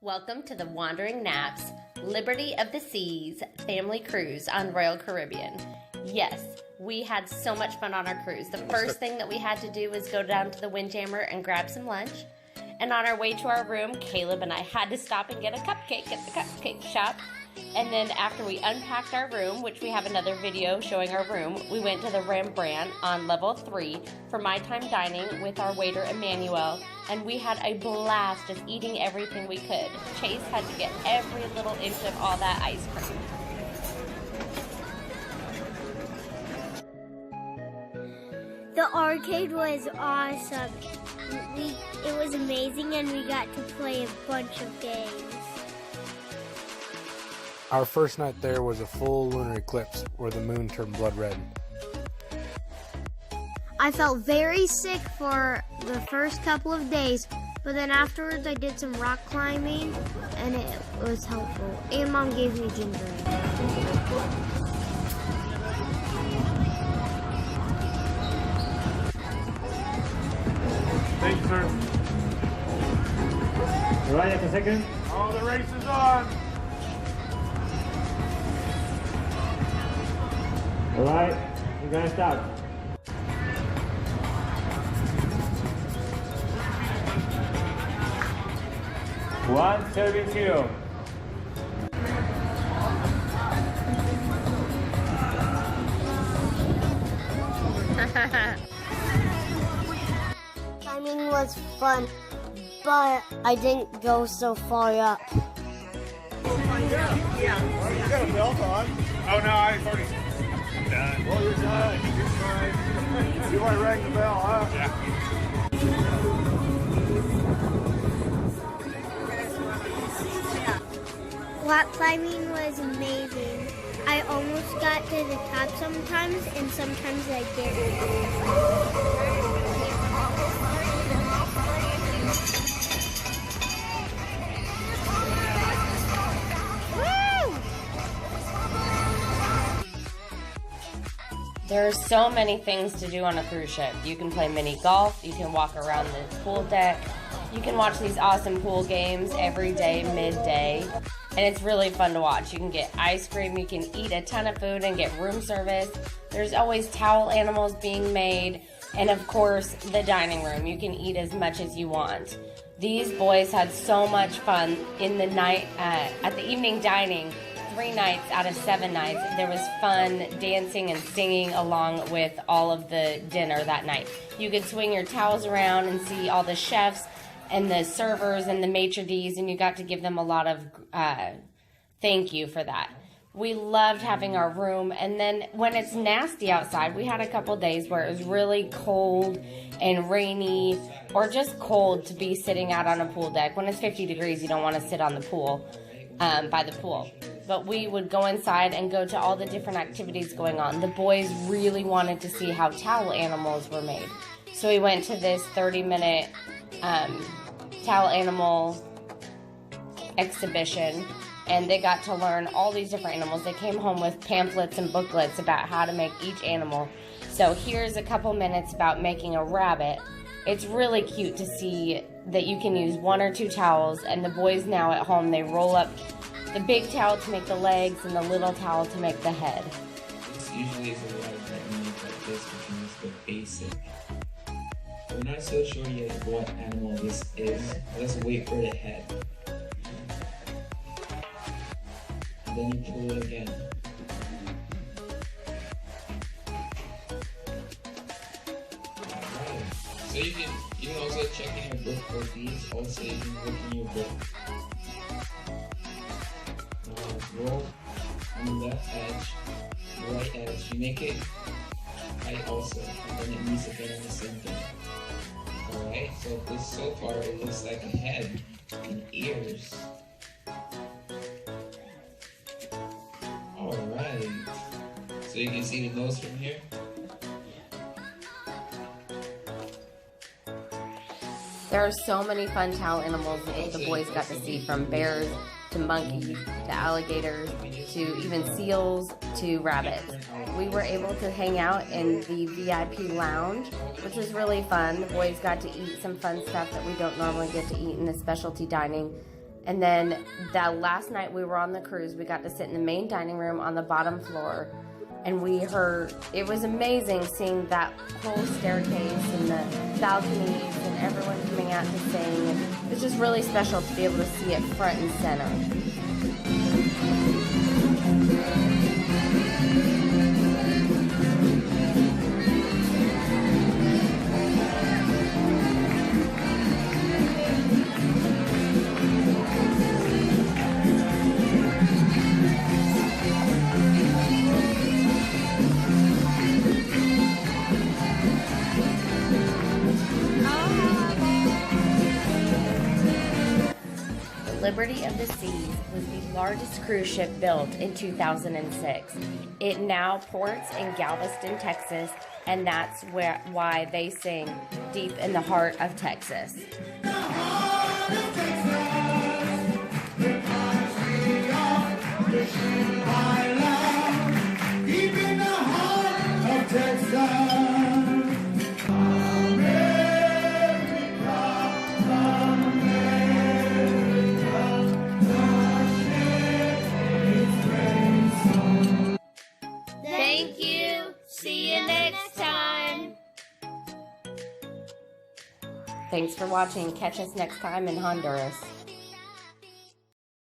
Welcome to the Wandering Naps Liberty of the Seas family cruise on Royal Caribbean. Yes, we had so much fun on our cruise. The first thing that we had to do was go down to the Windjammer and grab some lunch. And on our way to our room, Caleb and I had to stop and get a cupcake at the cupcake shop. And then after we unpacked our room, which we have another video showing our room, we went to the Rembrandt on level 3 for my time dining with our waiter Emmanuel, and we had a blast just eating everything we could. Chase had to get every little inch of all that ice cream. The arcade was awesome. It was amazing, and we got to play a bunch of games. Our first night there was a full lunar eclipse where the moon turned blood red. I felt very sick for the first couple of days, but then afterwards I did some rock climbing and it was helpful. And Mom gave me ginger ale. Thank you, sir. All right, have a second. Oh, the race is on. All right, we're gonna start. One, 32. Climbing was fun, but I didn't go so far up. Yeah. You got a belt on. Oh, no, I've already done. Oh, you're done. You're fine. You want to ring the bell, huh? Yeah. Rock climbing was amazing. I almost got to the top sometimes, and sometimes I didn't. There are so many things to do on a cruise ship. You can play mini golf, you can walk around the pool deck, you can watch these awesome pool games every day, midday, and it's really fun to watch. You can get ice cream, you can eat a ton of food and get room service. There's always towel animals being made, and of course, the dining room. You can eat as much as you want. These boys had so much fun in the night, at the evening dining. 3 nights out of 7 nights, there was fun dancing and singing along with all of the dinner that night. You could swing your towels around and see all the chefs and the servers and the maitre d's, and you got to give them a lot of thank you for that. We loved having our room, and then when it's nasty outside, we had a couple days where it was really cold and rainy or just cold to be sitting out on a pool deck. When it's 50 degrees, you don't want to sit on the pool, by the pool. But we would go inside and go to all the different activities going on. The boys really wanted to see how towel animals were made. So we went to this 30-minute towel animal exhibition, and they got to learn all these different animals. They came home with pamphlets and booklets about how to make each animal. So here's a couple minutes about making a rabbit. It's really cute to see that you can use 1 or 2 towels, and the boys now at home, they roll up the big towel to make the legs and the little towel to make the head. This usually is a lot of techniques like this, which is the basic. We're not so sure yet what animal this is. Let's wait for the head. And then you pull it again. Alright. So you can also check in your book for these. Also you can look in your book. Roll on the left edge, right edge. You make it right also, and then it needs to get in the center. Alright, so this so far it looks like a head and ears. Alright, so you can see the nose from here. There are so many fun towel animals that the boys got to see, from bears to monkeys to alligators to even seals to rabbits. We were able to hang out in the VIP lounge, which was really fun. The boys got to eat some fun stuff that we don't normally get to eat in the specialty dining. And then that last night we were on the cruise, we got to sit in the main dining room on the bottom floor. And we heard, it was amazing seeing that whole staircase and the balconies and everyone coming out to sing. And it was just really special to be able to see it front and center. Liberty of the Seas was the largest cruise ship built in 2006. It now ports in Galveston, Texas, and that's why they sing Deep in the Heart of Texas. Thank you. See you next time. Thanks for watching. Catch us next time in Honduras.